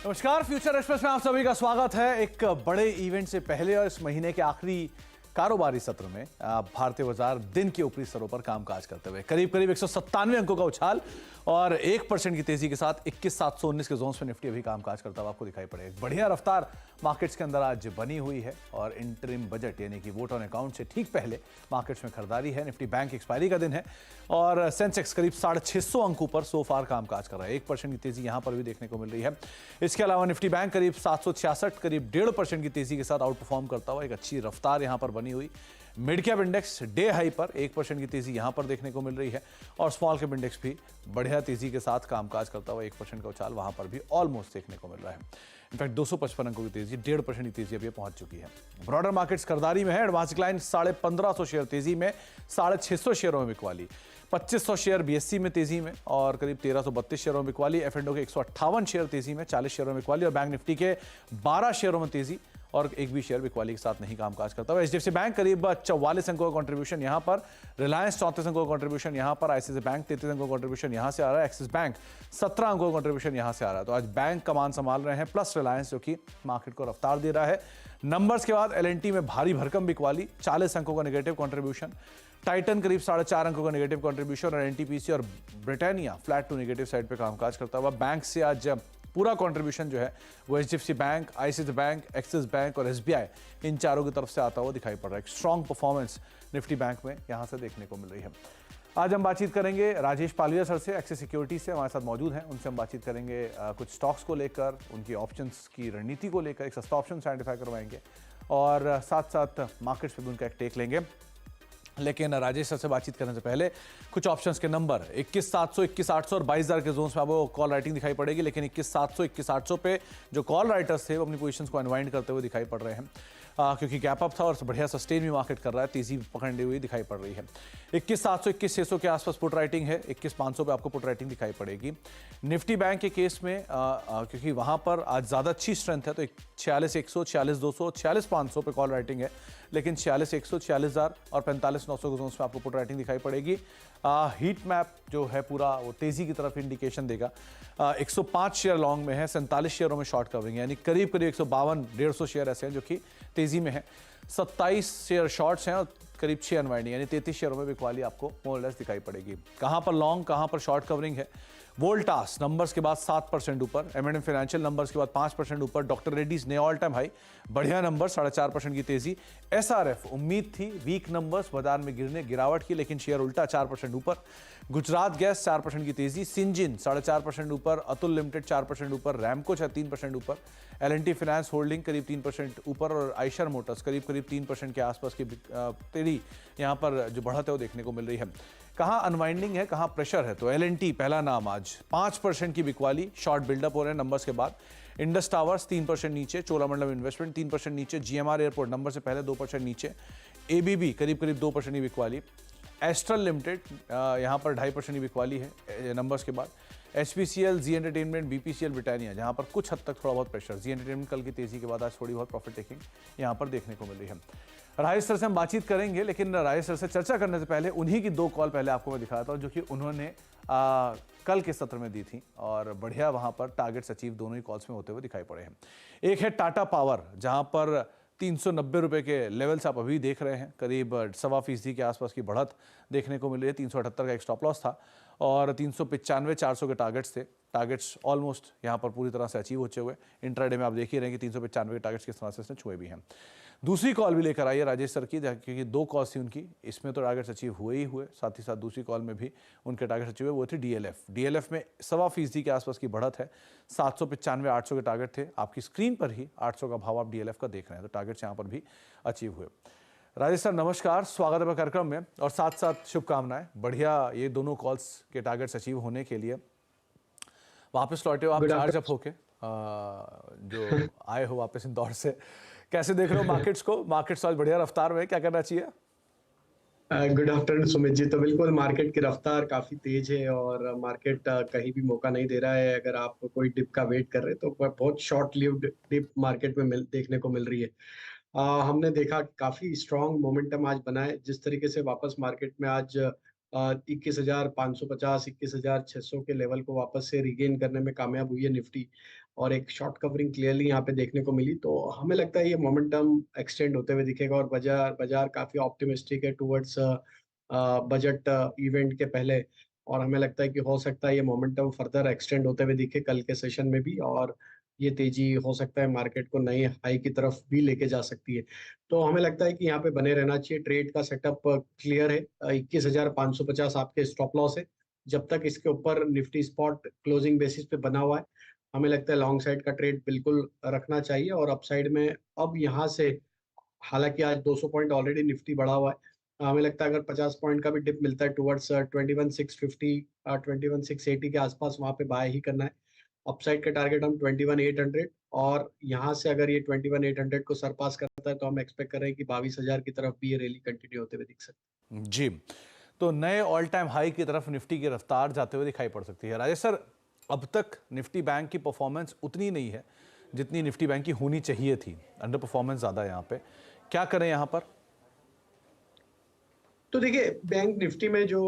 नमस्कार, future express में आप सभी का स्वागत है। एक बड़े इवेंट से पहले और इस महीने के आखिरी कारोबारी सत्र में भारतीय बाजार दिन के ऊपरी स्तरों पर कामकाज करते हुए करीब 197 अंकों का उछाल और 1% की तेजी के साथ 21,719 के जोन्स में निफ्टी अभी कामकाज करता हुआ आपको दिखाई पड़ेगा। बढ़िया रफ्तार मार्केट्स के अंदर आज बनी हुई है और इंटरिम बजट यानी कि वोट ऑन अकाउंट से ठीक पहले मार्केट्स में खरीदारी है। निफ्टी बैंक एक्सपायरी का दिन है और सेंसेक्स करीब 650 अंकों पर सो फार कामकाज कर रहा है। 1% की तेजी यहां पर भी देखने को मिल रही है। इसके अलावा निफ्टी बैंक करीब 766 करीब 1.5% की तेजी के साथ आउट परफॉर्म करता हुआ एक अच्छी रफ्तार यहां पर बनी हुई। Mid cap index day high पर 1% की तेजी यहां पर देखने को मिल रही है और स्मॉल कैप इंडेक्स भी बढ़िया तेजी के साथ कामकाज करता हुआ 1% का उछाल वहां पर भी ऑलमोस्ट देखने को मिल रहा है। इनफैक्ट 255 अंकों की तेजी 1.5% की तेजी अभी पहुंच चुकी है। ब्रॉडर मार्केट्स खरीदारी में है। एडवांस क्लाइंट 1550 शेयर तेजी में, 650 शेयरों में बिकवाली, 2500 शेयर बीएससी में तेजी में और करीब 1332 शेयरों में बिकवाली। एफ&ओ के 158 शेयर तेजी में, 40 शेयरों में बिकवाली और बैंक निफ्टी के 12 शेयरों में तेजी और एक भी शेयर बिकवाली के साथ नहीं कामकाज करता हुआ। एचडीएफसी बैंक करीब 44 अंकों का कंट्रीब्यूशन यहां पर, रिलायंस 34 अंकों का कंट्रीब्यूशन यहां पर, आईसीआईसीआई बैंक 33 अंकों का कंट्रीब्यूशन यहां से आ रहा है, एक्सिस बैंक 17 अंकों का कंट्रीब्यूशन यहां से आ रहा है। तो आज बैंक कमान संभाल रहे हैं प्लस रिलायंस जो कि मार्केट को रफ्तार दे रहा है। नंबर्स के बाद एलएनटी में भारी भरकम बिकवाली, 40 अंकों का नेगेटिव कंट्रीब्यूशन, टाइटन करीब 4.5 अंकों का नेगेटिव कंट्रीब्यूशन और एनटीपीसी और Britannia flat to negative side पे कामकाज करता हुआ। बैंक से आज पूरा कंट्रीब्यूशन जो है वो HDFC bank, ICICI bank, axis bank और एसबीआई इन चारों की तरफ से आता हुआ दिखाई पड़ रहा है। एक स्ट्रॉन्ग परफॉर्मेंस निफ्टी बैंक में यहां से देखने को मिल रही है। आज हम बातचीत करेंगे राजेश पालिया सर से, एक्सिस सिक्योरिटी से हमारे साथ मौजूद हैं। उनसे हम बातचीत करेंगे कुछ स्टॉक्स को लेकर, उनकी ऑप्शंस की रणनीति को लेकर, एक सस्ता ऑप्शन आइडेंटिफाई करवाएंगे और साथ साथ मार्केट्स पे भी उनका एक टेक लेंगे। लेकिन राजेश सर से बातचीत करने से पहले कुछ ऑप्शंस के नंबर 21,700, 21,800 और 22,000 के जोन्स में आपको कॉल राइटिंग दिखाई पड़ेगी। लेकिन 21,700, 21,800 पे जो कॉल राइटर्स थे वो अपनी पोजीशंस को अनवाइंड करते हुए दिखाई पड़ रहे हैं क्योंकि गैप अप था और बढ़िया सस्टेन भी मार्केट कर रहा है, तेजी पकड़ने हुई दिखाई पड़ रही है। 21,700, 21,600 के आसपास पुट राइटिंग है, 21,500 पे आपको पुट राइटिंग दिखाई पड़ेगी। निफ्टी बैंक के केस में क्योंकि वहां पर आज ज़्यादा अच्छी स्ट्रेंथ है तो 46,100, 46,200, 46,500 पे कॉल राइटिंग है। लेकिन 46,100, 46,000 और 45,900 के जोन्स में आपको पुट राइटिंग दिखाई पड़ेगी। हीट मैप जो है पूरा वो तेजी की तरफ इंडिकेशन देगा। 105 शेयर लॉन्ग में है, 47 शेयरों में शॉर्ट कवरिंग है, यानी करीब 152, 150 शेयर ऐसे हैं जो कि तेजी में है। 27 शेयर शॉर्ट्स हैं और करीब 6 अनवाइंडिंग, यानी 33 शेयरों में बिकवाली आपको मोर लेस दिखाई पड़ेगी। कहां पर लॉन्ग, कहां पर शॉर्ट कवरिंग है? वोल्टास नंबर्स के बाद 7% ऊपर, एम&एम फाइनेंशियल नंबर्स के बाद 5% ऊपर, डॉक्टर रेड्डीज ने ऑल टाइम हाई, बढ़िया नंबर, 4.5% की तेजी। एसआरएफ उम्मीद थी वीक नंबर्स बाजार में गिरावट की, लेकिन शेयर उल्टा 4% ऊपर। गुजरात गैस 4% की तेजी, सिंजिन 4.5% ऊपर, अतुल लिमिटेड 4% ऊपर, रैमको 3% ऊपर, एल&टी फाइनेंस होल्डिंग करीब 3% ऊपर और आइशर मोटर्स करीब 3% के आसपास की तेजी यहां पर जो बढ़त है वो देखने को मिल रही है। कहां अनवाइंडिंग है, कहां प्रेशर है? तो एल&टी पहला नाम, आज 5% की बिकवाली, शॉर्ट बिल्डअप हो रहे हैं नंबर्स के बाद। इंडस टावर्स 3% नीचे, चोलामंडलम इन्वेस्टमेंट 3% नीचे, जीएमआर एयरपोर्ट नंबर से पहले 2% नीचे, एबीबी करीब 2% की बिकवाली, एस्ट्रल लिमिटेड यहां पर 2.5% की बिकवाली है नंबर्स के बाद। एचपीसीएल, जी एंटरटेनमेंट, बीपीसीएल, ब्रिटानिया जहां पर कुछ हद तक थोड़ा बहुत प्रेशर। जी एंटरटेनमेंट कल की तेजी के बाद आज थोड़ी बहुत प्रॉफिट टेकिंग यहां पर देखने को मिल रही है। राजेश सर से हम बातचीत करेंगे, लेकिन राजेश सर से चर्चा करने से पहले उन्हीं की 2 कॉल पहले आपको मैं दिखाता हूं जो कि उन्होंने कल के सत्र में दी थी और बढ़िया वहां पर टारगेट्स अचीव दोनों ही कॉल्स में होते हुए दिखाई पड़े हैं। एक है टाटा पावर, जहां पर 390 रुपए के लेवल्स आप अभी देख रहे हैं, करीब 1.25% के आसपास की बढ़त देखने को मिल रही है। 378 का एक स्टॉप लॉस था और 395, 400 के टारगेट्स थे। टारगेट्स ऑलमोस्ट यहाँ पर पूरी तरह से अचीव होते हुए इंट्राडे में आप देख ही रहे हैं कि 395 के टारगेट्स किस तरह से इसने छुए भी हैं। दूसरी कॉल भी लेकर आई है राजेश सर की, क्योंकि 2 कॉल्स थी उनकी, इसमें तो टारगेट्स अचीव हुए ही हुए, साथ ही साथ दूसरी कॉल में भी उनके टारगेट्स अचीव हुए। वो थी डीएलएफ। डीएलएफ में 1.25% के आसपास की बढ़त है, 795, 800 के टारगेट थे। आपकी स्क्रीन पर ही 800 का भाव आप डीएलएफ का देख रहे हैं, तो टारगेट्स यहाँ पर भी अचीव हुए। राजेश सर नमस्कार, स्वागत है कार्यक्रम में और साथ साथ शुभकामनाएं। बढ़िया ये दोनों कॉल्स के टारगेट्स अचीव होने के लिए वापस लौटे हो आप चार्ज अप होके, जो आए हो वापस इंदौर से। कैसे देख रहे हो मार्केट्स को? मार्केट्स आज बढ़िया रफ्तार में, क्या करना चाहिए? Good afternoon Sumit ji. तो बिल्कुल मार्केट की रफ्तार काफी तेज है और मार्केट कहीं भी मौका नहीं दे रहा है। अगर आप कोई डिप का वेट कर रहे हैं तो बहुत शॉर्ट लिव्ड डिप मार्केट में देखने को मिल रही है। हमने देखा कि काफी स्ट्रांग मोमेंटम आज बना है। जिस तरीके से वापस मार्केट में आज 21,550 21,600 के लेवल को वापस से रिगेन करने में कामयाब हुई है निफ्टी, और एक शॉर्ट कवरिंग क्लियरली यहाँ पे देखने को मिली। तो हमें लगता है ये मोमेंटम एक्सटेंड होते हुए दिखेगा, और बाजार बाजार काफी ऑप्टिमिस्टिक है टुवर्ड्स बजट इवेंट के पहले। और हमें लगता है कि हो सकता है ये मोमेंटम फर्दर एक्सटेंड होते हुए दिखे कल के सेशन में भी, और ये तेजी हो सकता है मार्केट को नए हाई की तरफ भी लेके जा सकती है। तो हमें लगता है कि यहाँ पे बने रहना चाहिए। ट्रेड का सेटअप क्लियर है, 21,550 आपके स्टॉप लॉस है। जब तक इसके ऊपर निफ्टी स्पॉट क्लोजिंग बेसिस पे बना हुआ है, हमें लगता है लॉन्ग साइड का ट्रेड बिल्कुल रखना चाहिए। और अपसाइड में अब यहाँ से, हालांकि आज 200 पॉइंट ऑलरेडी निफ्टी बढ़ा हुआ है, हमें लगता है अगर 50 पॉइंट का भी डिप मिलता है टुवर्ड्स 21,650 21,680 के आसपास, वहां पे बाय ही करना है। अपसाइड का टारगेट हम 21,800, और यहाँ से अगर ये 21,800 को सरपास करता है तो हम एक्सपेक्ट कर रहे हैं कि 22,000 की तरफ भी ये रैली कंटिन्यू होते हुए दिख सकती है। जी, तो नए ऑल टाइम हाई की तरफ निफ्टी की रफ्तार जाते हुए दिखाई पड़ सकती है। राजेश सर, अब तक निफ्टी बैंक की परफॉर्मेंस उतनी नहीं है जितनी निफ्टी बैंक की होनी चाहिए थी, अंडर परफॉर्मेंस ज़्यादा है यहाँ पे, क्या करें यहाँ पर? तो देखिए, बैंक निफ्टी में जो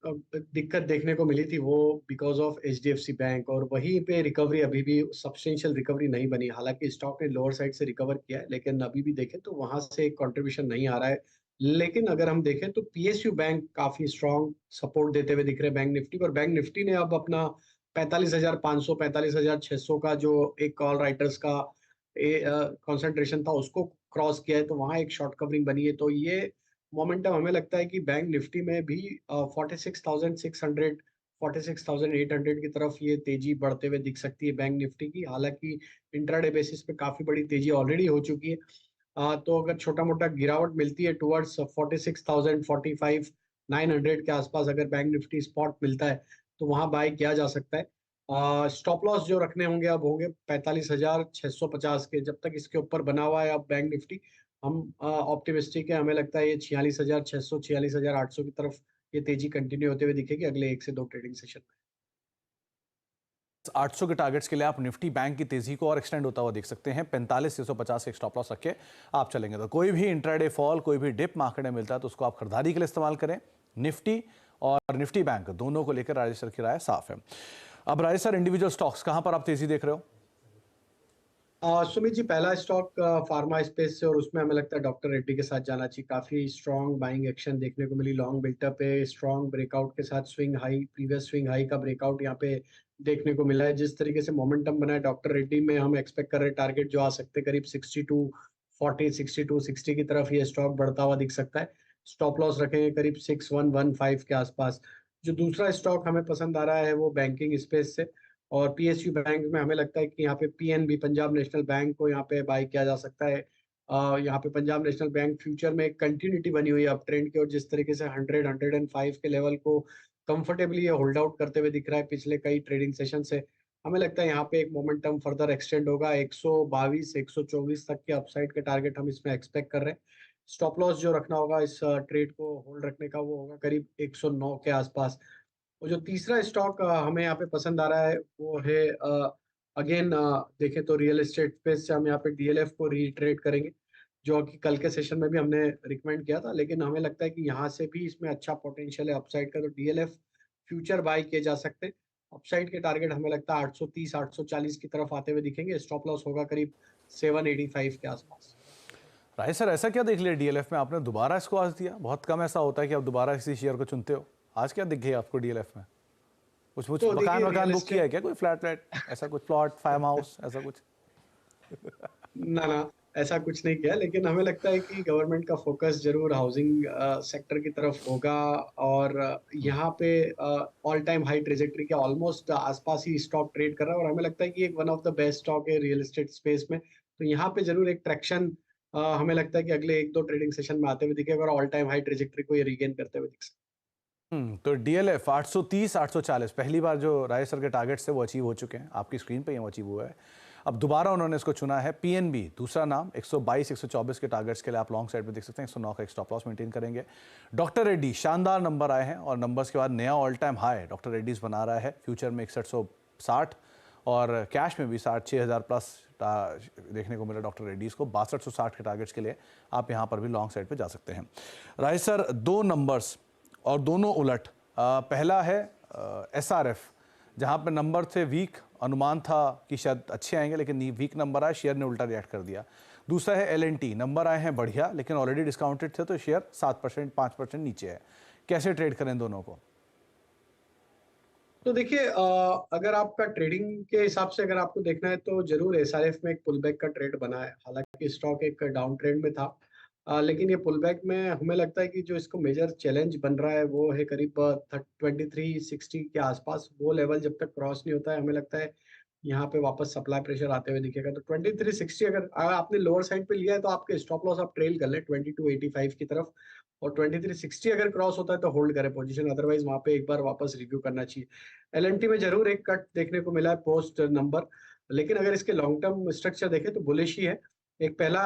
दिक्कत देखने को मिली थी वो बिकॉज ऑफ एचडीएफसी बैंक, और वहीं पे रिकवरी अभी भी सब्सटेंशियल रिकवरी नहीं बनी। हालांकि स्टॉक ने लोअर साइड से रिकवर किया है, लेकिन अभी भी देखें तो वहां से कंट्रीब्यूशन नहीं आ रहा है। लेकिन अगर हम देखें तो पीएसयू बैंक काफी स्ट्रांग सपोर्ट देते हुए दिख रहे हैं बैंक निफ्टी को, और बैंक निफ्टी ने अब अपना 45,500 45,600 का जो एक कॉल राइटर्स का कॉन्सेंट्रेशन था उसको क्रॉस किया है, तो वहां एक शॉर्ट कवरिंग बनी है। तो ये मोमेंटम हमें लगता है कि बैंक निफ्टी में भी 46,600 46,800 की तरफ ये तेजी बढ़ते हुए दिख सकती है बैंक निफ्टी की। हालांकि इंट्राडे बेसिस पे काफी बड़ी तेजी ऑलरेडी हो चुकी है। तो अगर छोटा मोटा गिरावट मिलती है टुवर्ड्स 46,000 45,900 के आसपास, अगर बैंक निफ्टी स्पॉट मिलता है तो वहां बाय किया जा सकता है। स्टॉप लॉस जो रखने होंगे अब होंगे 45,650 के। जब तक इसके ऊपर बना हुआ है अब बैंक निफ्टी, हम ऑप्टिमिस्टिक है। हमें लगता है ये 46,600 46,800 की तरफ ये तेजी कंटिन्यू होते हुए दिखेगी अगले 1 से 2 ट्रेडिंग सेशन में। 800 के टारगेट्स के लिए आप निफ्टी बैंक की तेजी को और एक्सटेंड होता हुआ देख सकते हैं। 45,650 एक स्टॉप लॉस रख के आप चलेंगे तो कोई भी इंट्राडे फॉल, कोई भी डिप मार्केट में मिलता है तो उसको आप खरीदारी के लिए इस्तेमाल करें। निफ्टी और निफ्टी बैंक दोनों को लेकर राजेश सर की राय साफ है। अब राजेश सर, इंडिविजुअल स्टॉक्स कहां पर आप तेजी देख रहे हो? सुमित जी, पहला स्टॉक फार्मा स्पेस से, और उसमें हमें लगता है डॉक्टर रेड्डी के साथ जाना चाहिए। काफी स्ट्रॉन्ग बाइंग एक्शन देखने को मिली, लॉन्ग बिल्टअप पे स्ट्रॉन्ग ब्रेकआउट के साथ swing high, previous swing high का ब्रेकआउट यहाँ पे देखने को मिला है। जिस तरीके से मोमेंटम बना है डॉक्टर रेड्डी में, हम एक्सपेक्ट कर रहे हैं टारगेट जो आ सकते हैं करीब 6240 6260 की तरफ ये स्टॉक बढ़ता हुआ दिख सकता है। स्टॉप लॉस रखेंगे करीब 6115 के आसपास। जो दूसरा स्टॉक हमें पसंद आ रहा है वो बैंकिंग स्पेस से, और पीएसयू बैंक में हमें लगता है कि यहाँ पे पीएनबी पंजाब नेशनल बैंक को यहाँ पे बाय किया जा सकता है। यहाँ पे पंजाब नेशनल बैंक फ्यूचर में एक कंटिन्यूटी बनी हुई है अप ट्रेंड की, और जिस तरीके से 100 105 के लेवल को कंफर्टेबली ये होल्ड आउट करते हुए दिख रहा है पिछले कई ट्रेडिंग सेशन से, हमें लगता है यहाँ पे एक मोमेंटम फर्दर एक्सटेंड होगा। 122 124 तक के अपसाइड के टारगेट हम इसमें एक्सपेक्ट कर रहे हैं। स्टॉप लॉस जो रखना होगा इस ट्रेड को होल्ड रखने का वो होगा करीब 109 के आसपास। और जो तीसरा स्टॉक हमें यहाँ पे पसंद आ रहा है वो है, अगेन देखें तो रियल एस्टेट स्पेस से हम यहाँ पे डीएलएफ को रीट्रेड करेंगे, जो कि कल के सेशन में भी हमने रिकमेंड किया था। लेकिन हमें लगता है कि यहाँ से भी इसमें अच्छा पोटेंशियल है अपसाइड का, तो डीएलएफ फ्यूचर बाय किए जा सकते हैं। अपसाइड के टारगेट हमें लगता है 830 840 की तरफ आते हुए दिखेंगे। स्टॉप लॉस होगा करीब 785 के आसपास। राजेश सर, ऐसा क्या देख लिया डीएलएफ में आपने दोबारा इसको आज दिया? बहुत कम ऐसा होता है कि आप दोबारा किसी शेयर को चुनते हो। आज क्या दिख गया आपको डीएलएफ में? कुछ तो मकान देखिए, वकान रियल बुक किया है एस्टेट, क्या? कोई फ्लैट ऐसा कुछ, प्लॉट, फार्म हाउस, ऐसा कुछ? ना ना, ऐसा कुछ नहीं किया। लेकिन हमें लगता है कि गवर्नमेंट का फोकस जरूर हाउसिंग सेक्टर की तरफ होगा, और यहाँ पे ऑल टाइम हाई ट्रेजेक्टरी के ऑलमोस्ट आसपास ही स्टॉक ट्रेड कर रहा है, और हमें लगता है कि एक one of the best stock है रियल एस्टेट स्पेस में। तो यहाँ पे जरूर एक ट्रैक्शन हमें लगता है कि अगले 1 2 ट्रेडिंग सेशन में आते हुए दिखेगा, और ऑल टाइम हाई ट्रेजेक्टरी को ये रीगेन करते हुए दिख सकता तो डीएलएफ 830 840 पहली बार जो राजेश सर के टारगेट्स थे वो अचीव हो चुके हैं, आपकी स्क्रीन पे ही वो अचीव हुआ है। अब दोबारा उन्होंने इसको चुना है। पीएनबी दूसरा नाम, 122 124 के टारगेट्स के लिए आप लॉन्ग साइड पे देख सकते हैं। 109 का एक स्टॉप लॉस मेंटेन करेंगे। डॉक्टर रेड्डी, शानदार नंबर आए हैं और नंबर्स के बाद नया all time high doctor Reddy's बना रहा है। फ्यूचर में 6160 और कैश में भी 6,000 प्लस देखने को मिला डॉक्टर रेड्डीज को। 6260 के टारगेट्स के लिए आप यहाँ पर भी लॉन्ग साइड पे जा सकते हैं। राजेश सर, 2 नंबर्स और दोनों उलट। पहला है SRF, जहां पे नंबर थे वीक, अनुमान था कि शायद अच्छे आएंगे लेकिन वीक नंबर आए, शेयर ने उल्टा रिएक्ट कर दिया। दूसरा है LNT, नंबर आए हैं बढ़िया लेकिन ऑलरेडी डिस्काउंटेड थे तो शेयर 7% 5% नीचे है। कैसे ट्रेड करें दोनों को? तो देखिए, अगर आपका ट्रेडिंग के हिसाब से अगर आपको देखना है तो जरूर SRF में एक पुलबैक का ट्रेड बना है। हालांकि स्टॉक एक डाउन ट्रेंड में था, लेकिन ये पुलबैक में हमें लगता है कि जो इसको मेजर चैलेंज बन रहा है वो है करीब 2360 के आसपास। वो लेवल जब तक क्रॉस नहीं होता है हमें लगता है यहाँ पे वापस सप्लाई प्रेशर आते हुए दिखेगा। तो 2360 अगर आपने लोअर साइड पे लिया है तो आपके स्टॉप लॉस आप ट्रेल कर ले 2285 की तरफ, और 2360 अगर क्रॉस होता है तो होल्ड करें पोजीशन, अदरवाइज वहां पे एक बार वापस रिव्यू करना चाहिए। LNT में जरूर एक कट देखने को मिला है पोस्ट नंबर, लेकिन अगर इसके लॉन्ग टर्म स्ट्रक्चर देखें तो बुलिश ही है। एक पहला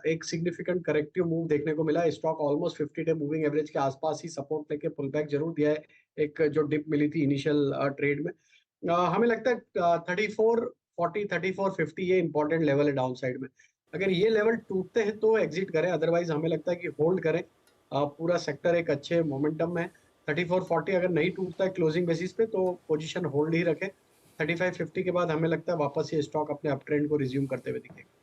एक सिग्निफिकेंट करेक्टिव मूव देखने को मिला है। Stock almost 50 day moving average के आसपास ही सपोर्ट लेके पुल बैक जरूर दिया है। एक जो डिप मिली थी इनिशियल ट्रेड में, हमें लगता है 3440 3450 ये इंपॉर्टेंट लेवल है डाउन साइड में। अगर ये लेवल टूटते हैं तो एग्जिट करें, अदरवाइज हमें लगता है कि होल्ड करें। पूरा सेक्टर एक अच्छे मोमेंटम में है। 3440 अगर नहीं टूटता है क्लोजिंग बेसिस पे तो पोजीशन होल्ड ही रखें। 3550 के बाद हमें लगता है वापस ये स्टॉक अपने अप ट्रेंड को रिज्यूम करते हुए दिखेगा।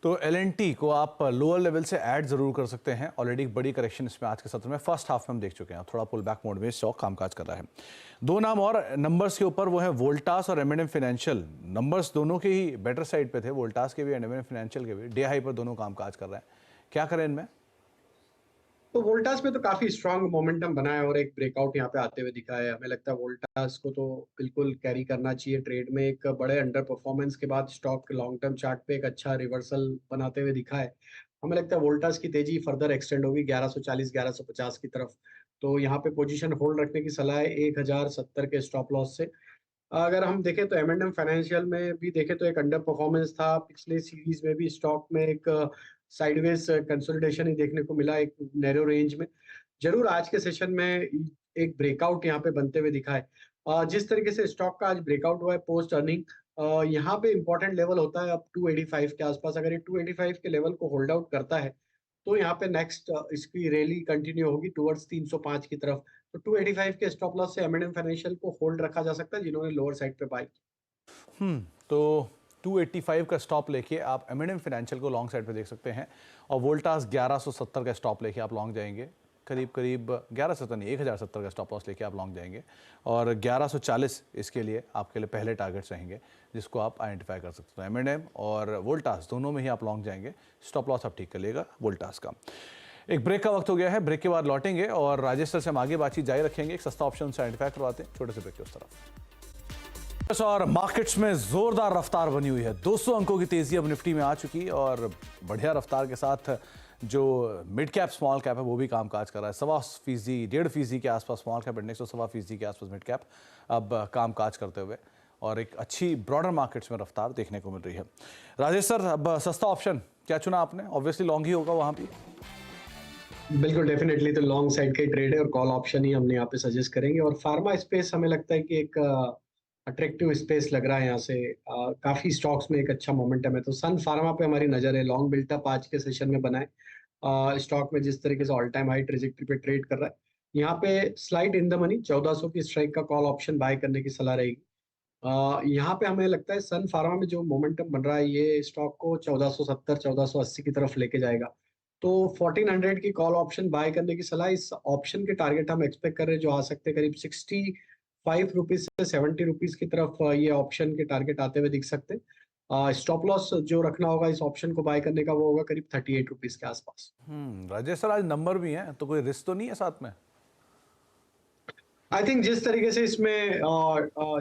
तो LNT को आप लोअर लेवल से ऐड जरूर कर सकते हैं। ऑलरेडी एक बड़ी करेक्शन इसमें आज के सत्र में फर्स्ट हाफ में हम देख चुके हैं, थोड़ा पुल बैक मोड में स्टॉक कामकाज कर रहा है। दो नाम और नंबर्स के ऊपर, वो है वोल्टास और M&M फाइनेंशियल। नंबर्स दोनों के ही बेटर साइड पे थे, वोल्टास के भी एंड M&M फाइनेंशियल के भी। डे हाई पर दोनों कामकाज कर रहे हैं, क्या करें इनमें? तो वोल्टास में तो काफी स्ट्रांग मोमेंटम बना है और एक ब्रेकआउट यहाँ पे आते हुए दिखा है। हमें लगता है वोल्टास को तो बिल्कुल कैरी करना चाहिए ट्रेड में। एक बड़े अंडर परफॉर्मेंस के बाद स्टॉक लॉन्ग टर्म चार्ट पे एक अच्छा रिवर्सल बनाते हुए दिखा है। हमें लगता है वोल्टास की तेजी फर्दर एक्सटेंड होगी 1140 1150 की तरफ। तो यहाँ पे पोजीशन होल्ड रखने की सलाह है 1070 के स्टॉप लॉस से। अगर हम देखें तो M&M फाइनेंशियल में भी देखें तो एक अंडर परफॉर्मेंस था पिछले सीरीज में भी। स्टॉक में एक साइडवेज कंसोलिडेशन ही देखने को मिला एक नैरो रेंज में। जरूर आज के सेशन में एक ब्रेकआउट यहाँ पे बनते हुए दिखा है। जिस तरीके से स्टॉक का आज ब्रेकआउट हुआ है पोस्ट अर्निंग, यहाँ पे इंपॉर्टेंट लेवल होता है अब 285 के आसपास। अगर ये 285 के लेवल को होल्ड आउट करता है तो यहाँ पे नेक्स्ट इसकी रैली कंटिन्यू होगी टुवर्ड्स 305 की तरफ। तो 285 के स्टॉप लॉस से M&M फाइनेंशियल को होल्ड रखा जा सकता है जिन्होंने लोअर साइड पे बाई। तो 285 का स्टॉप लेके आप M&M फाइनेंशियल को लॉन्ग साइड पे देख सकते हैं, और वोल्टास 1170 का स्टॉप लेके आप लॉन्ग जाएंगे। करीब करीब 1170 नहीं, 1070 का स्टॉप लॉस लेके आप लॉन्ग जाएंगे, और 1140 इसके लिए आपके लिए पहले टारगेट्स रहेंगे जिसको आप आइडेंटिफाई कर सकते हो। M&M और वोल्टास दोनों में ही आप लॉन्ग जाएंगे। स्टॉप लॉस आप ठीक कर लेगा वोल्टास का। एक ब्रेक का वक्त हो गया है, ब्रेक के बाद लौटेंगे और राजेश सर से हम आगे बातचीत जारी रखेंगे। एक सस्ता ऑप्शन से आइडेंटिफाई करवाते हैं, छोटे से ब्रेक के उस तरफ। और मार्केट्स में जोरदार रफ्तार बनी हुई है, 200 अंकों की तेजी अब निफ्टी में आ चुकी, और बढ़िया रफ्तार के साथ जो मिड कैप स्मॉल कैप है वो भी कामकाज कर रहा है। 1.25% 1.5% के आसपास स्मॉल कैप इंडेक्स और 1.25% के आसपास मिड कैप अब कामकाज करते हुए, और एक अच्छी ब्रॉडर मार्केट्स में रफ्तार देखने को मिल रही है। राजेश सर, अब सस्ता ऑप्शन क्या चुना आपने? ऑब्वियसली लॉन्ग ही होगा वहां भी। बिल्कुल डेफिनेटली तो लॉन्ग साइड का ही ट्रेड है और कॉल ऑप्शन ही हमने यहाँ पे सजेस्ट करेंगे। और फार्मा स्पेस हमें लगता है कि एक अट्रैक्टिव स्पेस लग रहा है यहाँ से। काफी स्टॉक्स में एक अच्छा मोमेंटम है, तो सन फार्मा पे हमारी नजर है। लॉन्ग बिल्टअप आज के सेशन में बनाए। स्टॉक में जिस तरीके से ऑल टाइम हाई ट्रेजेक्टरी पे ट्रेड कर रहा है, यहाँ पे स्लाइड इन द मनी 1400 की स्ट्राइक का कॉल ऑप्शन बाय करने की सलाह रहेगी। यहाँ पे हमें लगता है सन फार्मा में जो मोमेंटम बन रहा है ये स्टॉक को 1470 1480 की तरफ लेके जाएगा। तो 1400 की कॉल ऑप्शन बाय करने की सलाह। इस ऑप्शन के टारगेट हम एक्सपेक्ट कर रहे हैं जो आ सकते हैं करीब 65 रुपीज से 70 रुपीज की तरफ। ये ऑप्शन के टारगेट आते हुए दिख सकते हैं। स्टॉप लॉस जो रखना होगा इस ऑप्शन को बाय करने का वो होगा करीब 38 रुपीज के आसपास। राजेश सर, आज नंबर भी हैं तो कोई रिस्क तो नहीं है साथ में? आई थिंक जिस तरीके से इसमें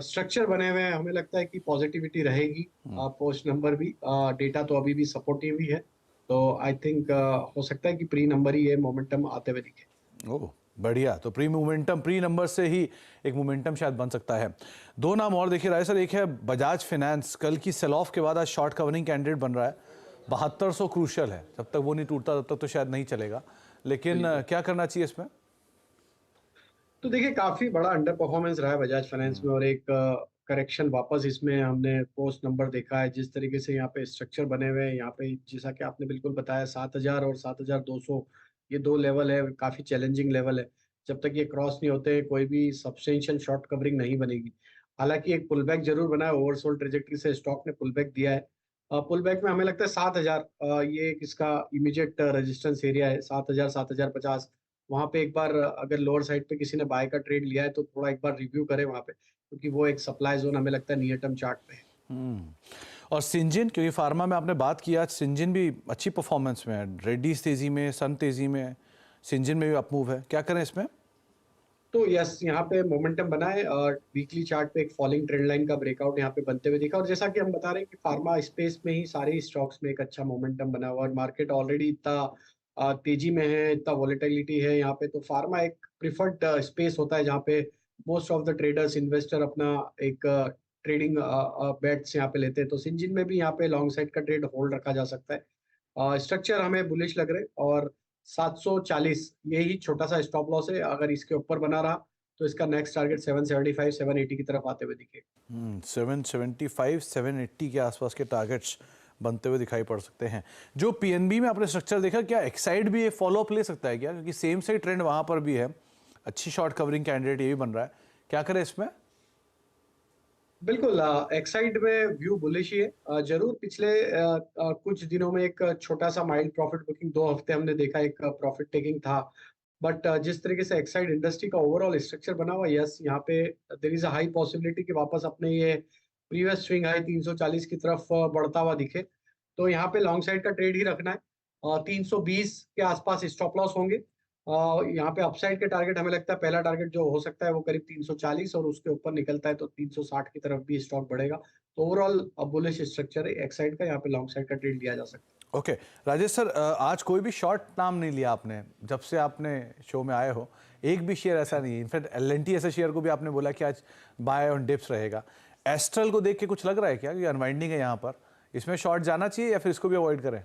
स्ट्रक्चर बने हुए हैं हमें लगता है कि पॉजिटिविटी रहेगी। पोस्ट नंबर भी डेटा तो अभी भी सपोर्टिव ही है। तो आई थिंक हो सकता है कि प्री नंबर ही ये मोमेंटम आते हुए दिखे। ओह बढ़िया, तो प्री नंबर से ही एक मोमेंटम शायद बन सकता है। दो नाम और देखिए राय सर, एक है बजाज फाइनेंस। कल की सेल ऑफ के बाद आज शॉर्ट कवरिंग कैंडिडेट बन रहा है। 7200 क्रूशियल है, जब तक वो नहीं टूटता तब तक तो शायद नहीं चलेगा, लेकिन क्या करना चाहिए इसमें? तो देखिए काफी बड़ा अंडर परफॉर्मेंस रहा है बजाज फाइनेंस में, और एक करेक्शन वापस इसमें हमने पोस्ट नंबर देखा है। जिस तरीके से यहाँ पे स्ट्रक्चर बने हुए हैं यहाँ पे, जैसा कि आपने बिल्कुल बताया 7000 और 7200 ये 2 लेवल है, काफ़ी चैलेंजिंग लेवल है। जब तक ये क्रॉस नहीं होते, कोई भी सब्सटेंशियल शॉर्ट कवरिंग नहीं बनेगी। हालाँकि एक पुल बैक ज़रूर बना है, ओवरसोल्ड ट्रैजेक्टरी से स्टॉक ने पुल बैक दिया है। पुल बैक में हमें लगता है 7000 ये एक इसका इमीडिएट रेजिस्टेंस एरिया है, 7000 7050। वहाँ पे एक बार अगर लोअर साइड पे किसी ने बाय का ट्रेड लिया है, तो थोड़ा एक बार रिव्यू करें वहाँ पे, क्योंकि वो एक सप्लाई ज़ोन हमें लगता है नियर टर्म चार्ट पे है। और सिंजिन, क्योंकि फार्मा में आपने बात किया, आज सिंजिन भी अच्छी परफॉर्मेंस में है, रेड्डीज तेजी में, सन तेजी में है, सिंजिन में भी अप मूव है, क्या करें इसमें? तो यस, यहाँ पे मोमेंटम बना है और वीकली चार्ट पे एक फॉलिंग ट्रेंड लाइन का ब्रेकआउट यहाँ पे बनते हुए दिखा। और जैसा कि हम बता रहे हैं कि फार्मा स्पेस में ही सारे स्टॉक्स में एक अच्छा मोमेंटम बना हुआ है और मार्केट ऑलरेडी इतना तेजी में है, इतना वॉलेटिलिटी है यहाँ पे, तो फार्मा एक प्रिफर्ड स्पेस होता है जहाँ पे most of the traders investor अपना एक ट्रेडिंग बेट्स यहाँ पे लेते हैं। तो सिंजिन में भी यहाँ पे लॉन्ग साइड का ट्रेड होल्ड रखा जा सकता है। स्ट्रक्चर हमें बुलिश लग रहे और 740 यही छोटा सा स्टॉप लॉस है। अगर इसके ऊपर बना रहा तो इसका नेक्स्ट टारगेट 775 780 की तरफ आते हुए दिखेगा। 775 780 के आसपास के टारगेट्स बनते हुए दिखाई पड़ सकते हैं। जो पीएनबी में आपने स्ट्रक्चर देखा, क्या एक्साइड भी ये फॉलो अप ले सकता है क्या? क्योंकि सेम से ट्रेंड वहां पर भी है, अच्छी शॉर्ट कवरिंग कैंडिडेट ये भी बन रहा है, क्या करें इसमें? बिल्कुल, एक्साइड में व्यू बुलिश ही है। जरूर पिछले कुछ दिनों में एक छोटा सा माइल्ड प्रॉफिट बुकिंग 2 हफ्ते हमने देखा, एक प्रॉफिट टेकिंग था। बट जिस तरीके से एक्साइड इंडस्ट्री का ओवरऑल स्ट्रक्चर बना हुआ, यस, यहाँ पे there is a high possibility कि वापस अपने ये प्रीवियस स्विंग हाई 340 की तरफ बढ़ता हुआ दिखे। तो यहाँ पे लॉन्ग साइड का ट्रेड ही रखना है। 320 के आसपास स्टॉप लॉस होंगे। यहाँ पे अपसाइड के टारगेट हमें लगता है पहला टारगेट जो हो सकता है वो करीब 340, और उसके ऊपर निकलता है तो 360 की तरफ भी स्टॉक बढ़ेगा। तो ओवरऑल बुलिश स्ट्रक्चर है एक्साइड का, यहाँ पे लॉन्ग साइड का ट्रेड लिया जा सकता है। ओके राजेश सर, आज कोई भी शॉर्ट नाम नहीं लिया आपने जब से आपने शो में आए हो, एक भी शेयर ऐसा नहीं है। इनफैक्ट एल&टी ऐसे शेयर को भी आपने बोला कि आज बाय ऑन डिप्स रहेगा। एस्ट्रल को देख के कुछ लग रहा है क्या कि अनवाइंडिंग है यहाँ पर, इसमें शॉर्ट जाना चाहिए या फिर इसको भी अवॉइड करें?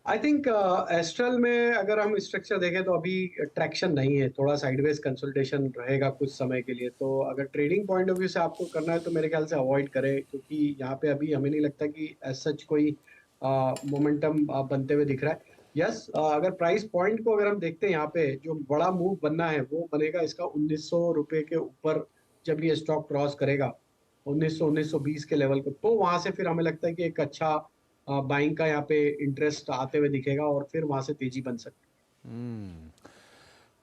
आई थिंक एस्ट्रल में अगर हम स्ट्रक्चर देखें तो अभी ट्रैक्शन नहीं है, थोड़ा साइडवेज कंसोलिडेशन रहेगा कुछ समय के लिए। तो अगर ट्रेडिंग पॉइंट ऑफ व्यू से आपको करना है तो मेरे ख्याल से अवॉइड करें, क्योंकि यहाँ पे अभी हमें नहीं लगता कि एज सच कोई मोमेंटम बनते हुए दिख रहा है। यस, अगर प्राइस पॉइंट को अगर हम देखते हैं, यहाँ पे जो बड़ा मूव बनना है वो बनेगा इसका 1900 रुपए के ऊपर। जब ये स्टॉक क्रॉस करेगा 1900 1920 के लेवल को, तो वहां से फिर हमें लगता है कि एक अच्छा बाइंग का यहाँ पे इंटरेस्ट आते हुए दिखेगा और फिर वहां से तेजी बन सकती है।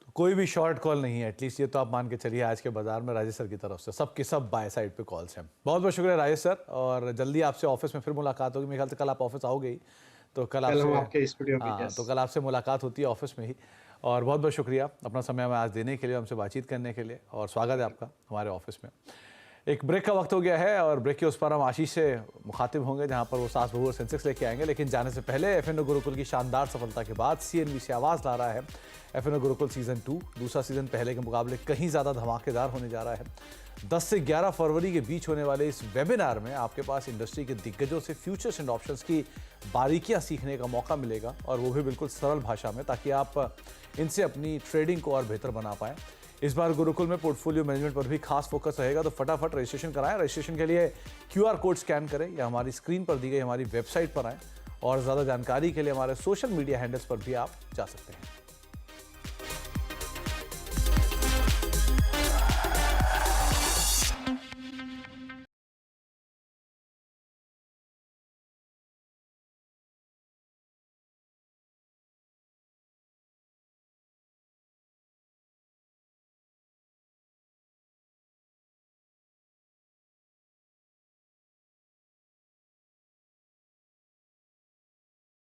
तो कोई भी शॉर्ट कॉल नहीं है, एटलीस्ट ये तो आप मान के चलिए आज के बाजार में राजेश सर की तरफ से सबके सब बाय साइड पे कॉल्स हैं। बहुत बहुत शुक्रिया राजेश सर, और जल्दी आपसे ऑफिस में फिर मुलाकात होगी। मेरे ख्याल से कल आप ऑफिस आओगे ही, तो कल हम आपसे, आपके स्टूडियो में, हाँ, yes। तो कल आपसे मुलाकात होती है ऑफिस में ही। और बहुत बहुत शुक्रिया अपना समय हमें आज देने के लिए, हमसे बातचीत करने के लिए, और स्वागत है आपका हमारे ऑफिस में। एक ब्रेक का वक्त हो गया है और ब्रेक के उस पर हम आशीष से मुखातिब होंगे, जहां पर वो सास बहू और सेंसेक्स लेके आएंगे। लेकिन जाने से पहले एफएनओ गुरुकुल की शानदार सफलता के बाद सीएनबी से आवाज़ ला रहा है एफएनओ गुरुकुल सीजन 2। दूसरा सीजन पहले के मुकाबले कहीं ज़्यादा धमाकेदार होने जा रहा है। 10 से 11 फरवरी के बीच होने वाले इस वेबिनार में आपके पास इंडस्ट्री के दिग्गजों से फ्यूचर्स एंड ऑप्शंस की बारीकियां सीखने का मौका मिलेगा, और वो भी बिल्कुल सरल भाषा में, ताकि आप इनसे अपनी ट्रेडिंग को और बेहतर बना पाएं। इस बार गुरुकुल में पोर्टफोलियो मैनेजमेंट पर भी खास फोकस रहेगा, तो फटाफट रजिस्ट्रेशन कराएं। रजिस्ट्रेशन के लिए QR कोड स्कैन करें या हमारी स्क्रीन पर दी गई हमारी वेबसाइट पर आएँ, और ज़्यादा जानकारी के लिए हमारे सोशल मीडिया हैंडल्स पर भी आप जा सकते हैं।